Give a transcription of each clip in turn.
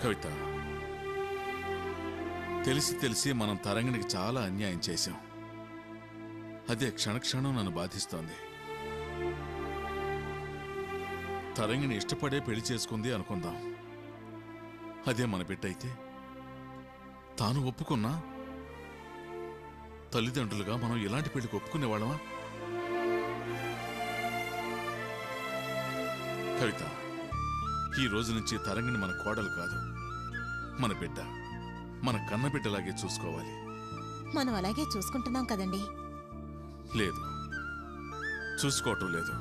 కవిత, తెలిసి తెలిసి మనం తరంగిణికి చాలా అన్యాయం చేశాం. అదే క్షణక్షణం నన్ను బాధిస్తోంది. తరంగిణి ఇష్టపడే పెళ్లి చేసుకుంది అనుకుందాం. అదే మన బిడ్డ అయితే తాను ఒప్పుకున్నా తల్లిదండ్రులుగా మనం ఇలాంటి పెళ్లికి ఒప్పుకునేవాళ్ళమా? కవిత, ఈ రోజు నుంచి తరంగిణి మన కోడలు కాదు, మన బిడ్డ, మన కన్నబిడ్డలాగే చూసుకోవాలి. మనం అలాగే చూసుకుంటున్నాం కదండి. లేదు, చూసుకోవటం లేదు.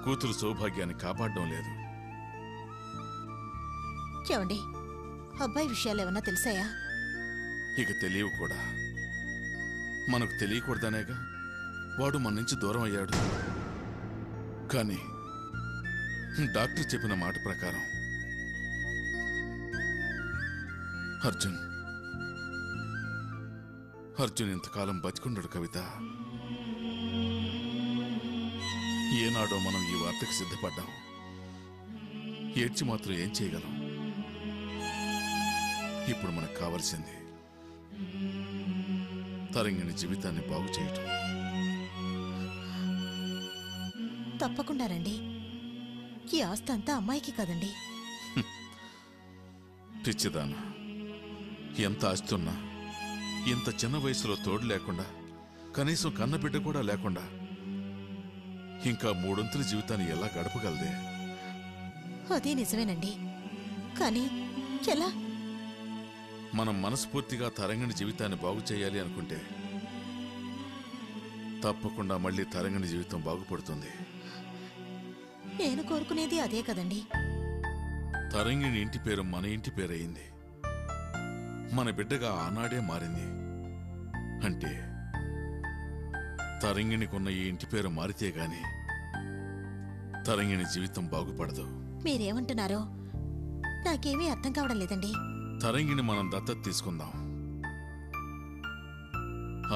కూతురు సౌభాగ్యాన్ని కాపాడడం లేదు. ఏమండి, అబ్బాయి విషయాలు ఏమన్నా తెలిసాయా? ఇక తెలియవు కూడా. మనకు తెలియకూడదనేగా వాడు మన నుంచి దూరం అయ్యాడు. కానీ డాక్టర్ చెప్పిన మాట ప్రకారం అర్జున్ ఇంతకాలం బతికుండడు కవిత. ఏనాడో మనం ఈ వార్తకు సిద్ధపడ్డాం. ఏడ్చి మాత్రం ఏం చేయగలం? ఇప్పుడు మనకు కావలసింది తరంగిణి జీవితాన్ని బాగు చేయటం. తప్పకుండా రండి. ఈ ఆస్తి అంతా అమ్మాయికి కదండి. పిచ్చిదానా, ఎంత ఆస్తున్నా ఇంత చిన్న వయసులో తోడు లేకుండా, కనీసం కన్నబిడ్డ కూడా లేకుండా ఇంకా మూడొంతుల జీవితాన్ని ఎలా గడపగలదే? అదే నిజమేనండి. కానీ ఎలా? మనం మనస్ఫూర్తిగా తరంగిణి జీవితాన్ని బాగు చేయాలి అనుకుంటే తప్పకుండా మళ్ళీ తరంగిణి జీవితం బాగుపడుతుంది. నేను కోరుకునేది అదే కదండి. తరంగిణి ఇంటి పేరు మన ఇంటి పేరయింది. మన బిడ్డగా ఆనాడే మారింది. అంటే తరంగిణికున్న ఈ ఇంటి పేరు మారితే గాని తరంగిణి జీవితం బాగుపడదు. మీరేమంటున్నారో నాకేమీ అర్థం కావడం లేదండి. తరంగిణి మనం దత్తత తీసుకుందాం.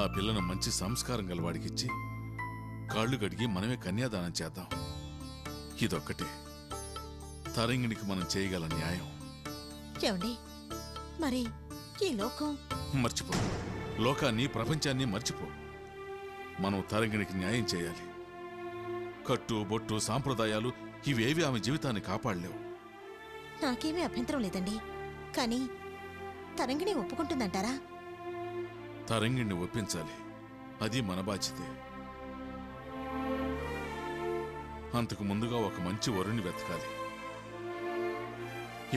ఆ పిల్లను మంచి సంస్కారం గలవాడికిచ్చి కాళ్ళు గడిగి మనమే కన్యాదానం చేద్దాం. ఇదొక్కటే తరంగిణికి మనం చేయగల న్యాయం. ఏమండి, మరి ఈ లోకం? మర్చిపో. లోకాన్ని, ప్రపంచాన్ని మర్చిపో. మనం తరంగిణికి న్యాయం చేయాలి. కట్టు బొట్టు సాంప్రదాయాలు ఇవేవి ఆమె జీవితాన్ని కాపాడలేవు. నాకేమీ అభ్యంతరం లేదండి. కానీ తరంగిణి ఒప్పుకుంటుందంటారా? తరంగిణిని ఒప్పించాలి. అది మన బాధ్యతే. అంతకు ముందుగా ఒక మంచి వరుణ్ణి వెతకాలి.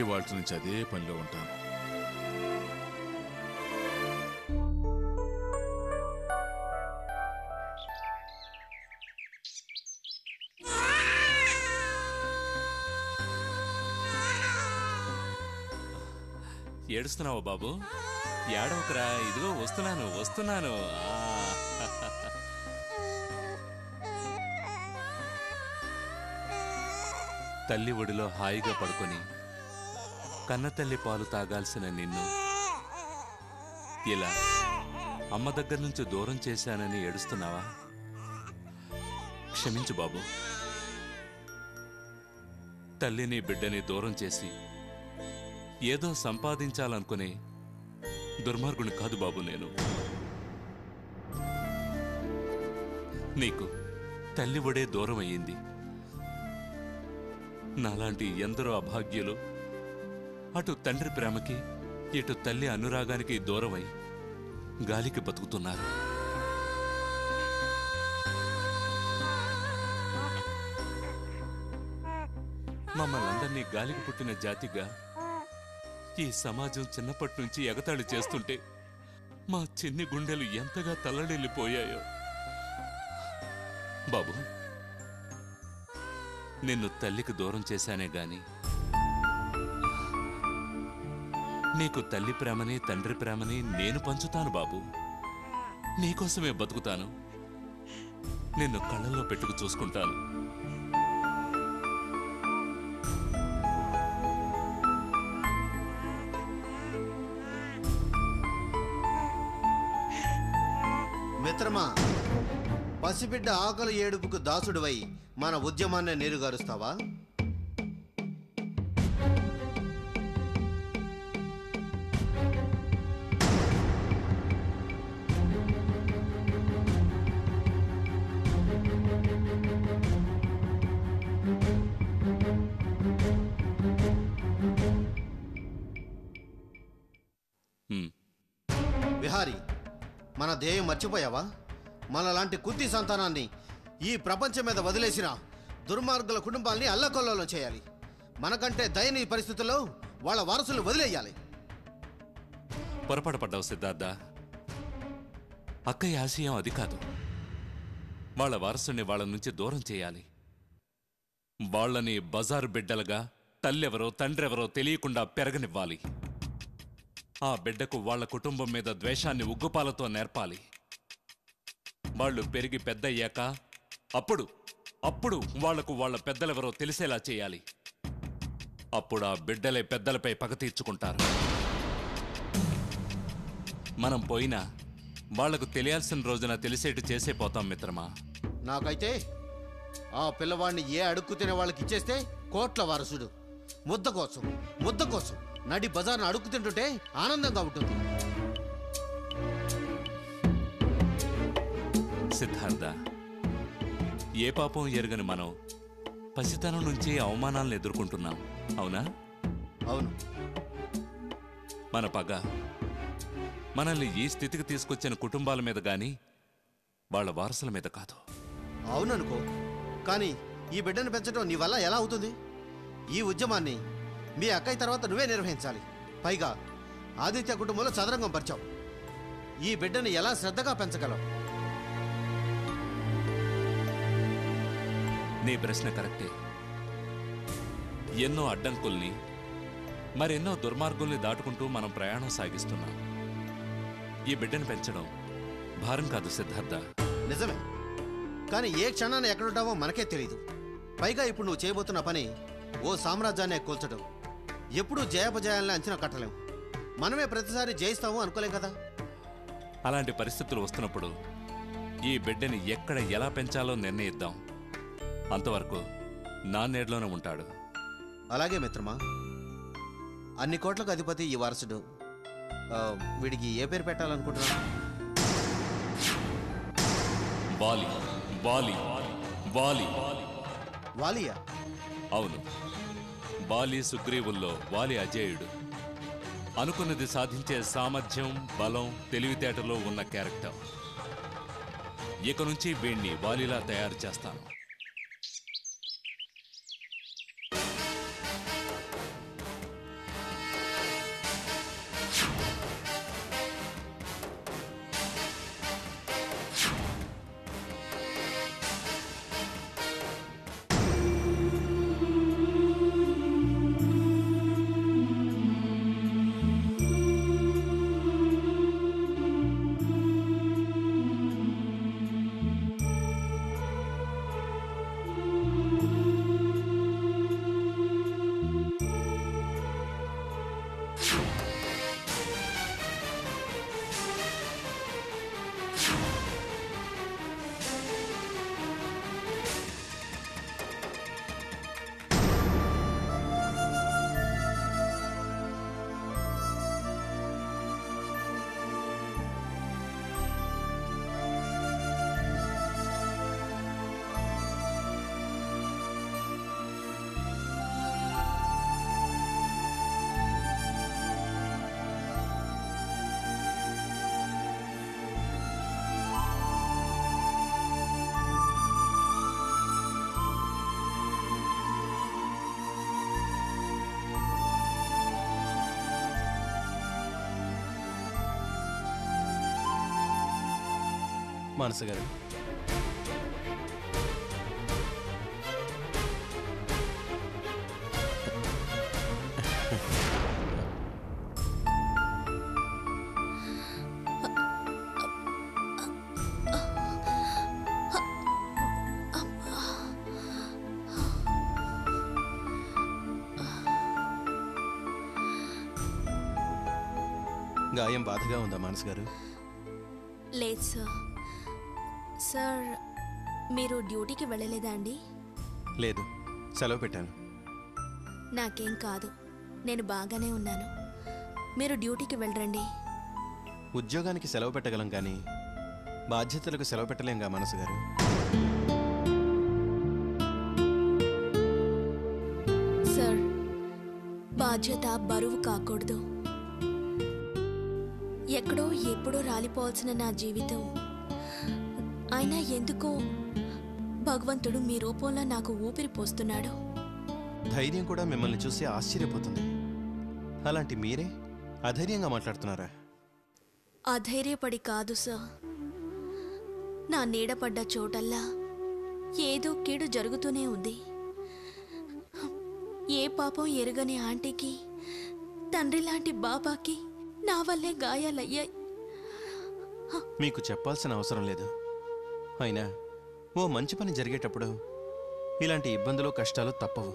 ఇవాళ నుంచి అదే పనిలో ఉంటాను. ఏడుస్తున్నావా బాబు? ఏడవకరా, ఇదిగో వస్తున్నాను. తల్లి ఒడిలో హాయిగా పడుకొని కన్నతల్లి పాలు తాగాల్సిన నిన్ను ఇలా అమ్మ దగ్గర నుంచి దూరం చేశానని ఏడుస్తున్నావా? క్షమించు బాబు. తల్లిని బిడ్డని దూరం చేసి ఏదో సంపాదించాలనుకునే దుర్మార్గుని కాదు బాబు నేను. నీకు తల్లి ఒడే దూరం అయ్యింది. నాలాంటి ఎందరో అభాగ్యులు అటు తండ్రి ప్రేమకి ఇటు తల్లి అనురాగానికి దూరమై గాలికి బతుకుతున్నారు. మమ్మల్ని అందరినీ గాలికి పుట్టిన జాతిగా ఈ సమాజం చిన్నప్పటి నుంచి ఎగతాళి చేస్తుంటే మా చిన్ని గుండెలు ఎంతగా తల్లడిల్లిపోయాయో. బాబు, నిన్ను తల్లికి దూరం చేశానే గాని నీకు తల్లి ప్రేమని తండ్రి ప్రేమని నేను పంచుతాను బాబు. నీకోసమే బతుకుతాను. నిన్ను కళ్ళల్లో పెట్టుకు చూసుకుంటాను. మిత్రమా, పసిబిడ్డ ఆకలి ఏడుపుకు దాసుడివై మన ఉద్యమాన్ని నీరుగారుస్తావా? మన ధ్యేయం మర్చిపోయావా? మనలాంటి కుత్తి సంతానాన్ని ఈ ప్రపంచం మీద వదిలేసిన దుర్మార్గుల కుటుంబాల్ని అల్లకొల్లోలం చేయాలి. మనకంటే దయనీయ పరిస్థితుల్లో వాళ్ళ వారసులు వదిలేయాలి. పొరపాటు పడ్డావు సిద్ధార్థ. అక్కయ్య ఆశయం అది కాదు. వాళ్ళ వారసుని వాళ్ళ నుంచి దూరం చేయాలి. వాళ్ళని బజారు బిడ్డలుగా తల్లెవరో తండ్రెవరో తెలియకుండా పెరగనివ్వాలి. ఆ బిడ్డకు వాళ్ళ కుటుంబం మీద ద్వేషాన్ని ఉగ్గుపాలతో నేర్పాలి. వాళ్ళు పెరిగి పెద్దయ్యాక అప్పుడు వాళ్లకు వాళ్ళ పెద్దలెవరో తెలిసేలా చేయాలి. అప్పుడు ఆ బిడ్డలే పెద్దలపై పగ తీర్చుకుంటారు. మనం పోయినా వాళ్లకు తెలియాల్సిన రోజున తెలిసేట్టు చేసే పోతాం మిత్రమా. నాకైతే ఆ పిల్లవాడిని ఏ అడుక్కు తినే వాళ్ళకి ఇచ్చేస్తే కోట్ల వారసుడు. ముద్ద కోసం నడి బజార్ను అడుక్కు తింటుంటే ఆనందంగా ఉంటుంది. సిద్ధార్థ, ఏ పాపం ఎరగని మనం పసితనం నుంచి అవమానాలను ఎదుర్కొంటున్నాం, అవునా? అవును. మన పగ మనల్ని ఈ స్థితికి తీసుకొచ్చిన కుటుంబాల మీద గాని వాళ్ళ వారసుల మీద కాదు. అవుననుకో, కానీ ఈ బిడ్డను పెంచడం నీ వల్ల ఎలా అవుతుంది? ఈ ఉద్యమాన్ని మీ అక్కయ్య తర్వాత నువ్వే నిర్వహించాలి. పైగా ఆదిత్య కుటుంబంలో చదరంగం పరిచావు. ఈ బిడ్డని ఎలా శ్రద్ధగా పెంచగలవు? నీ ప్రశ్న కరెక్టే. ఎన్నో అడ్డంకుల్ని మరెన్నో దుర్మార్గుల్ని దాటుకుంటూ మనం ప్రయాణం సాగిస్తున్నాం. ఈ బిడ్డను పెంచడం భారం కాదు సిద్ధార్థ. నిజమే, కానీ ఏ క్షణాన్ని ఎక్కడుంటావో మనకే తెలీదు. పైగా ఇప్పుడు నువ్వు చేయబోతున్న పని ఓ సామ్రాజ్యాన్ని కూల్చడం. ఎప్పుడూ జయాపజయాలని అంచనా కట్టలేం. మనమే ప్రతిసారి జయిస్తాము అనుకోలేం కదా. అలాంటి పరిస్థితులు వస్తున్నప్పుడు ఈ బిడ్డని ఎక్కడ ఎలా పెంచాలో నిర్ణయిద్దాం. అంతవరకు నా నీడలోనే ఉంటాడు. అలాగే మిత్రమా. అన్ని కోట్లకు అధిపతి ఈ వారసుడు. వీడికి ఏ పేరు పెట్టాలనుకుంటున్నా? వాలి వాలి వాలి వాలియా? అవును, వాలి సుగ్రీవుల్లో వాలి అజేయుడు. అనుకున్నది సాధించే సామర్థ్యం, బలం, తెలివితేటలో ఉన్న క్యారెక్టర్. ఇక నుంచి వీణ్ణి వాలిలా తయారు చేస్తాను. మానస గారు, గాయం బాధగా ఉందా మానస గారు? లేదు సార్. సార్, మీరు డ్యూటీకి వెళ్ళలేదా అండి? లేదు, సెలవు పెట్టాను. నాకేం కాదు, నేను బాగానే ఉన్నాను. మీరు డ్యూటీకి వెళ్ళరండి. ఉద్యోగానికి సెలవు పెట్టగలం కానీ బాధ్యతలకు సెలవు పెట్టలేంగా మనసు గారు. సార్, బాధ్యత బరువు కాకూడదు. ఎక్కడో ఎప్పుడో రాలిపోవాల్సిన నా జీవితం అయినా ఎందుకో భగవంతుడు మీ రూపంలో నాకు ఊపిరి పోస్తున్నాడు. ధైర్యం కూడా మిమ్మల్ని చూసి ఆశ్చర్యపోతుంది. అలాంటి మీరే అధైర్యంగా మాట్లాడుతున్నారా? అధైర్యపడి కాదు సార్, నా నీడపడ్డ చోటల్లా ఏదో కీడు జరుగుతూనే ఉంది. ఏ పాపం ఎరగని ఆంటీకి, తండ్రి లాంటి బాబాకి నా వల్లే గాయాలయ్యాయి. మీకు చెప్పాల్సిన అవసరం లేదు. అయినా ఓ మంచి పని జరిగేటప్పుడు ఇలాంటి ఇబ్బందులు కష్టాలు తప్పవు.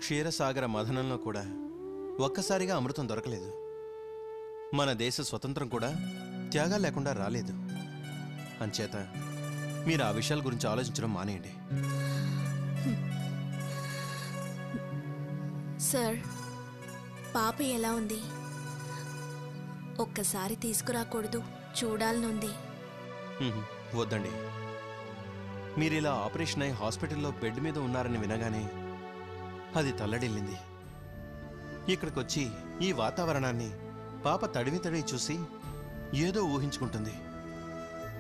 క్షీరసాగర మథనంలో కూడా ఒక్కసారిగా అమృతం దొరకలేదు. మన దేశ స్వతంత్రం కూడా త్యాగాలు లేకుండా రాలేదు. అంచేత మీరు ఆ విషయాల గురించి ఆలోచించడం మానేయండి. సార్, పాప ఎలా ఉంది? ఒక్కసారి తీసుకురాకూడదు, చూడాలనుంది. వద్దండి. మీరిలా ఆపరేషన్ అయి హాస్పిటల్లో బెడ్ మీద ఉన్నారని వినగానే అది తల్లడిల్లింది. ఇక్కడికొచ్చి ఈ వాతావరణాన్ని పాప తడివి తడివి చూసి ఏదో ఊహించుకుంటుంది.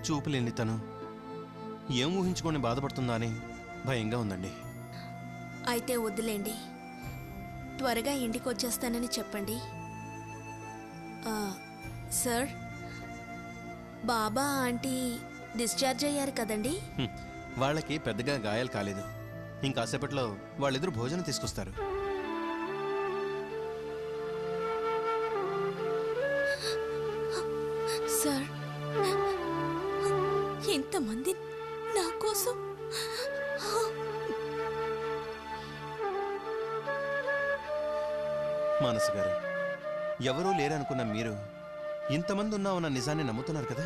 చూపులేని తను ఏం ఊహించుకొని బాధపడుతుందా అని భయంగా ఉందండి. అయితే వద్దులేండి, త్వరగా ఇంటికి వచ్చేస్తానని చెప్పండి. సార్, బాబా ఆంటీ డిశ్చార్జ్ అయ్యారు కదండి? వాళ్ళకి పెద్దగా గాయాలు కాలేదు. ఇంకాసేపట్లో వాళ్ళిద్దరు భోజనం తీసుకొస్తారు. సార్, ఎంతమంది నా కోసం మానస్ గారు, ఎవరూ లేరనుకున్న మీరు ఇంతమంది ఉన్నామన్న నిజాన్ని నమ్ముతున్నారు కదా?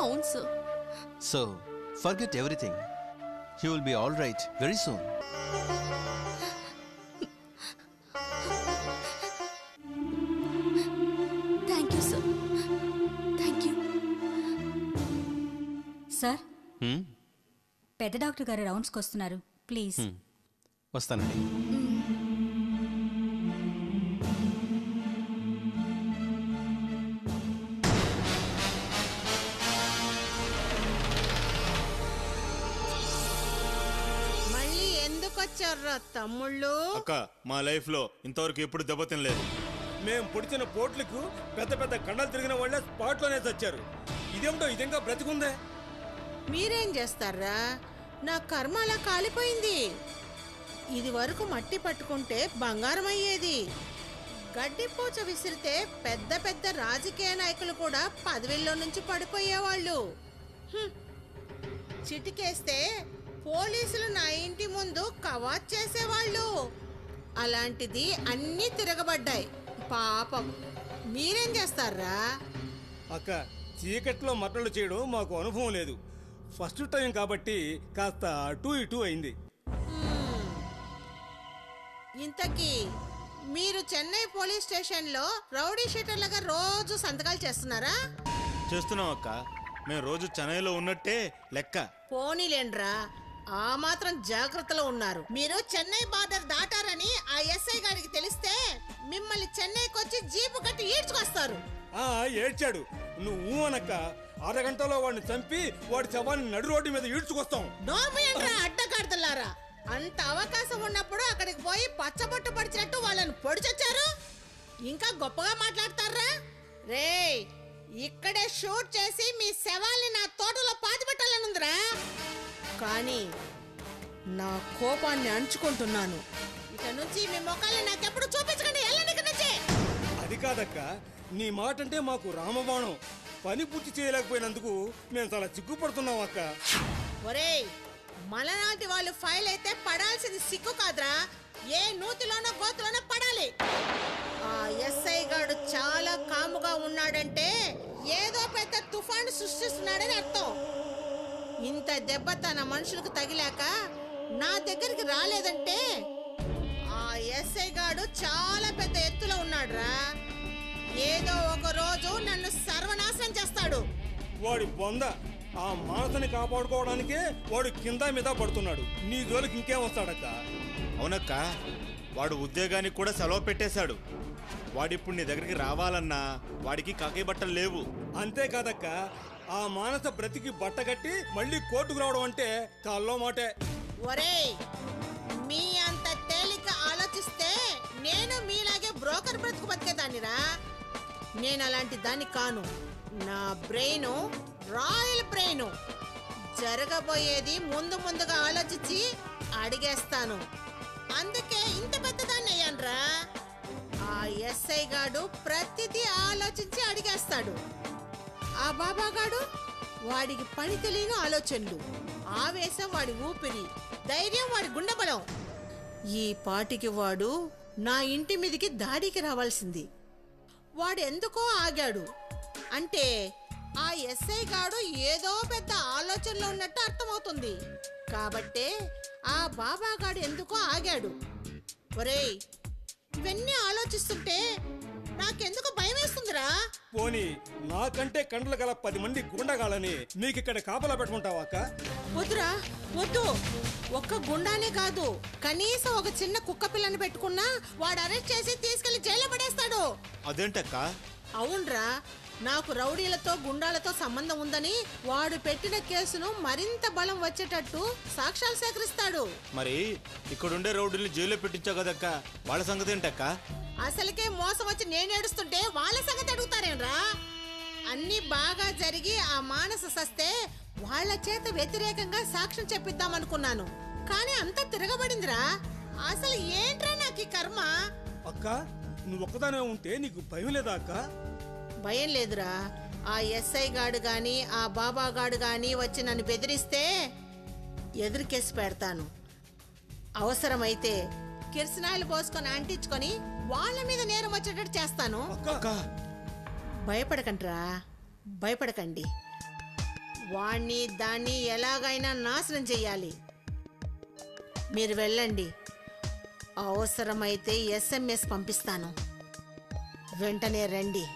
అవును sir. So forget everything. You will be all right very soon. Thank you sir, thank you. Sir, పెద్ద డాక్టర్ గారు రౌండ్స్కి వస్తున్నారు, ప్లీజ్. వస్తానండి. మళ్ళీ ఎందుకు వచ్చారా తమ్ముళ్ళు? అక్క, మా లైఫ్ లో ఇంతవరకు ఎప్పుడు దెబ్బతినలేదు. మేం పొడిచిన పోట్లకు పెద్ద పెద్ద కండలు తిరిగిన వాళ్ళే స్పాట్ లోనే చచ్చారు. ఇదేమిటో ఇదంగా బ్రతికుందే. మీరేం చేస్తారా? నా కర్మ అలా కాలిపోయింది. ఇది వరకు మట్టి పట్టుకుంటే బంగారం అయ్యేది. గడ్డిపోచ విసిరితే పెద్ద పెద్ద రాజకీయ నాయకులు కూడా పదవిలో నుంచి పడిపోయేవాళ్ళు. చిటికేస్తే పోలీసులు నా ఇంటి ముందు కవాత్ చేసేవాళ్ళు. అలాంటిది అన్నీ తిరగబడ్డాయి. పాపం, మీరేం చేస్తారా? అక్క, చీకట్లో మట్టలు చేయడం మాకు అనుభవం లేదు. ఫస్ట్ టైం కాబట్టి కాస్త అటు ఇటు అయింది. ఇంతకీ మీరు చెన్నై పోలీస్ స్టేషన్లో రౌడీ షీటర్లుగా రోజు సంతకాలు చేస్తున్నారా? చేస్తున్నాం అక్క. మేము రోజు చెన్నైలో ఉన్నట్టే లెక్క. పోనీలేండ్రా, ఆ మాత్రం జాగ్రత్తలో ఉన్నారు. మీరు చెన్నై బార్డర్ దాటారని ఆ ఎస్ఐ గారికి తెలిస్తే మిమ్మల్ని చెన్నైకి వచ్చి జీపు కట్టి ఈడ్చుకొస్తారు. ఏడ్చాడు. నువ్వు అనక్క, అరగంటలో వాడిని చంపి వాడి శవాన్ని నడు రోడ్డు మీద ఈడ్చుకొస్తాం. నోమేంట్రా అడ్డగాడుతున్నారా? అంత అవకాశం ఉన్నప్పుడు అక్కడికి పోయి పచ్చబొట్టు పడిచినట్టు వాళ్ళని పొడిచొచ్చారు. ఇంకా గొప్పగా మాట్లాడతారా? రేయ్, ఇక్కడే షూట్ చేసి మీ శవాల్ని నా తోటలో పాతిపెట్టాలనుందిరా. కానీ నా కోపాన్ని అణుచుకుంటున్నాను. ఇక నుంచి మీ మొక్కల్ని నాకెప్పుడు చూపించకండి. వెళ్ళండి ఇక్కడి నుంచి. అది కాదక్క, నీ మాట అంటే మాకు రామబాణం. పని పూర్తి చేయలేకపోయినందుకు మేము చాలా సిగ్గుపడుతున్నాం అక్క. ఒరేయ్, మనలాంటి వాళ్ళు ఫైల్ అయితే పడాల్సింది సిగ్గు కాదురా, ఏ నూతిలోనో గోతులోనో పడాలి. ఆ ఎస్ఐ గాడు చాలా కాముగా ఉన్నాడంటే ఏదో పెద్ద తుఫాను సృష్టిస్తున్నాడని అర్థం. ఇంత దెబ్బ తన మనుషులకు తగిలాక నా దగ్గరికి రాలేదంటే ఆ ఎస్ఐ గాడు చాలా పెద్ద ఎత్తులో ఉన్నాడురా. ఏదో ఒక రోజు నన్ను సర్వనాశనం చేస్తాడు. వాడి బొంద, ఆ మానసని కాపాడుకోవడానికే వాడు కింద మీద పడుతున్నాడు. నీ జోలికి ఇంకేం వస్తాడక్క? అవునక్క, వాడు ఉద్యోగానికి కూడా సెలవు పెట్టేశాడు. వాడిప్పుడు నీ దగ్గరికి రావాలన్నా వాడికి కాకి బట్టలు లేవు. అంతేకాదక్క, ఆ మానస బ్రతికి బట్ట కట్టి మళ్ళీ కోర్టుకు రావడం అంటే కాల్లో మాటే. ఒరేయ్, మీ అంత తేలిక ఆలోచిస్తే నేను మీలాగే బ్రోకర్ బ్రతుకు బతికేదాన్నిరా. నేను అలాంటి దాన్ని కాను. నా బ్రెయిన్ రాయల్ బ్రెయిన్. జరగబోయేది ముందుగా ఆలోచించి అడిగేస్తాను. అందుకే ఇంత పెద్దదాన్ని అయ్యాన్రా. ఆ ఎస్ఐ గాడు ప్రతిదీ ఆలోచించి అడిగేస్తాడు. ఆ బాబాగాడు వాడికి పని తెలియని ఆలోచనలు, ఆవేశం వాడి ఊపిరి, ధైర్యం వాడి గుండెబలం. ఈ పాటికి వాడు నా ఇంటి మీదకి దాడికి రావాల్సింది. వాడు ఎందుకో ఆగాడు అంటే ఆ ఎస్ఐ గాడు ఏదో పెద్ద ఆలోచనలో ఉన్నట్టు అర్థమవుతుంది. కాబట్టే ఆ బాబాగాడు ఎందుకో ఆగాడు. ఒరేయ్, ఇవన్నీ ఆలోచిస్తుంటే నాకెందుకు భయం వేస్తుందిరా. పోనీ నాకంటే కండ్లు గల 10 మంది గుండగాళ్ళని నీకు ఇక్కడ కాపలా పెట్టుకుంటావా అక్క? వద్దురా, వద్దు. ఒక్క గుండానే కాదు, కనీసం ఒక చిన్న కుక్క పిల్లని పెట్టుకున్నా వాడు అరెస్ట్ చేసి తీసుకెళ్లి జైల్లో పడేస్తాడు. అదేంటక్క? అవునరా, నాకు రౌడీలతో గుండాలతో సంబంధం ఉందని వాడు పెట్టిన కేసును మరింత బలం వచ్చేటట్టు సాక్ష్యాలు సేకరిస్తాడు. మరి ఇక్కడుండే రౌడీల్ని జైల్లో పెట్టించావు కదక్క, వాళ్ళ సంగతి ఏంటక్క? అసలుకే మోసం వచ్చి నేను ఏడుస్తుంటే వాళ్ళ సంగతి అడుగుతారేంరా. అన్ని బాగా జరిగి ఆ మానస సస్తే వాళ్ళ చేత వ్యతిరేకంగా సాక్ష్యం చెప్పిద్దామనుకున్నాను. కానీ అంతా తిరగబడిందిరా. అసలు ఏంట్రా నాకు ఈ కర్మ. అక్క, నువ్వు ఒక్కదానే ఉంటే నీకు భయం లేదా అక్క? భయం లేదురా. ఆ ఎస్ఐ గాడు గాని ఆ బాబా గాడు గాని వచ్చి నన్ను బెదిరిస్తే ఎదురు కేసు పెడతాను. అవసరమైతే కిరసనాయలు పోసుకొని అంటించుకొని వాళ్ళ మీద నేరం వచ్చేటట్టు చేస్తాను. భయపడకండిరా, భయపడకండి. వాణ్ణి దాన్ని ఎలాగైనా నాశనం చెయ్యాలి. మీరు వెళ్ళండి. అవసరమైతే SMS పంపిస్తాను, వెంటనే రండి.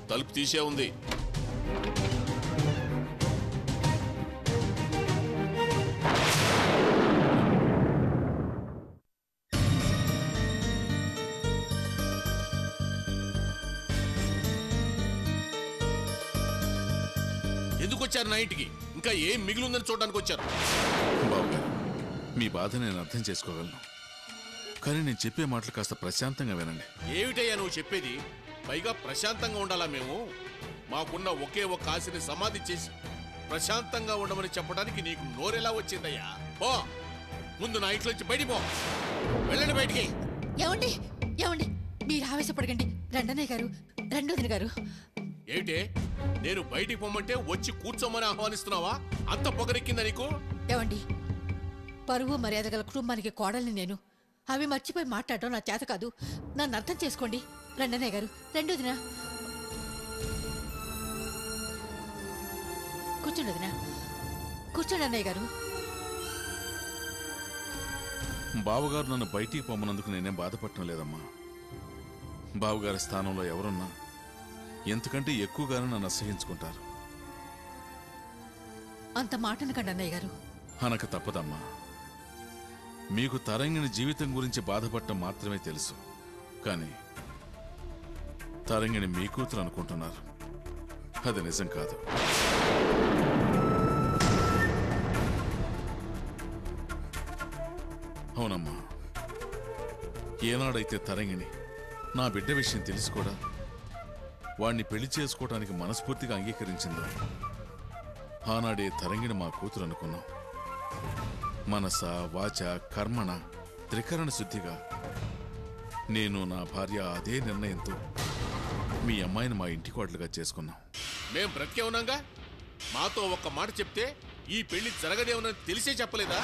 తలుపు తీసే ఉంది. ఎందుకు వచ్చారు నా ఇంటికి? ఇంకా ఏం మిగిలిందని చూడడానికి వచ్చారు. బాబు, మీ బాధ నేను అర్థం చేసుకోగలను, కానీ నేను చెప్పే మాటలు కాస్త ప్రశాంతంగా వినండి. ఏమిటయ్యా నువ్వు చెప్పేది? పైగా ప్రశాంతంగా ఉండాలా మేము? మాకున్న ఒకే ఒక ఆశని సమాధి చేసి ప్రశాంతంగా ఉండమని చెప్పడానికి నీకు నోరెలా వచ్చిందయ్యా? పో, ముందు నా ఇంట్లోంచి బయటికి పో. వెళ్ళండి బయటికి. ఏమండి ఏమండి, మీరు ఆవేశపడకండి. రండన్నయ్య గారు, రెండోదిన గారు. ఏమిటే, నేను బయటికి పొమ్మంటే వచ్చి కూర్చోమని ఆహ్వానిస్తున్నావా? అంత పొగరెక్కిందా నీకు? ఏమండి, పరువు మర్యాద గల కుటుంబానికి కోడల్ని నేను. అవి మర్చిపోయి మాట్లాడటం నా చేత కాదు. నన్ను అర్థం చేసుకోండి. రండన్నయ్య గారు, రెండోదిన. కూర్చోండి వదినా, కూర్చోండి అన్నయ్య గారు. బావగారు నన్ను బయటికి పొమ్మనందుకు నేనేం బాధపడటం లేదమ్మా. బావగారి స్థానంలో ఎవరున్నా ఎంతకంటే ఎక్కువగానే నన్ను అసహించుకుంటారు. అంత మాట అనకండి అన్నయ్య గారు. అనక తప్పదమ్మా. మీకు తరంగిణి జీవితం గురించి బాధపడటం మాత్రమే తెలుసు, కానీ తరంగిణి మీ కూతురు అనుకుంటున్నారు. అది నిజం కాదు. అవునమ్మా, ఏనాడైతే తరంగిణి నా బిడ్డ విషయం తెలిసి కూడా వాణ్ణి పెళ్లి చేసుకోవడానికి మనస్ఫూర్తిగా అంగీకరించిందో ఆనాడే తరంగిణి మా కూతురు అనుకున్నాం. మనస వాచ కర్మణ త్రికరణ శుద్ధిగా నేను నా భార్య అదే నిర్ణయంతో మీ అమ్మాయిని మా ఇంటి కోడలుగా చేసుకున్నాం. మేం బ్రతికే ఉన్నాగా. మాతో ఒక్క మాట చెప్తే ఈ పెళ్లి జరగదేమోనని తెలిసే చెప్పలేదా?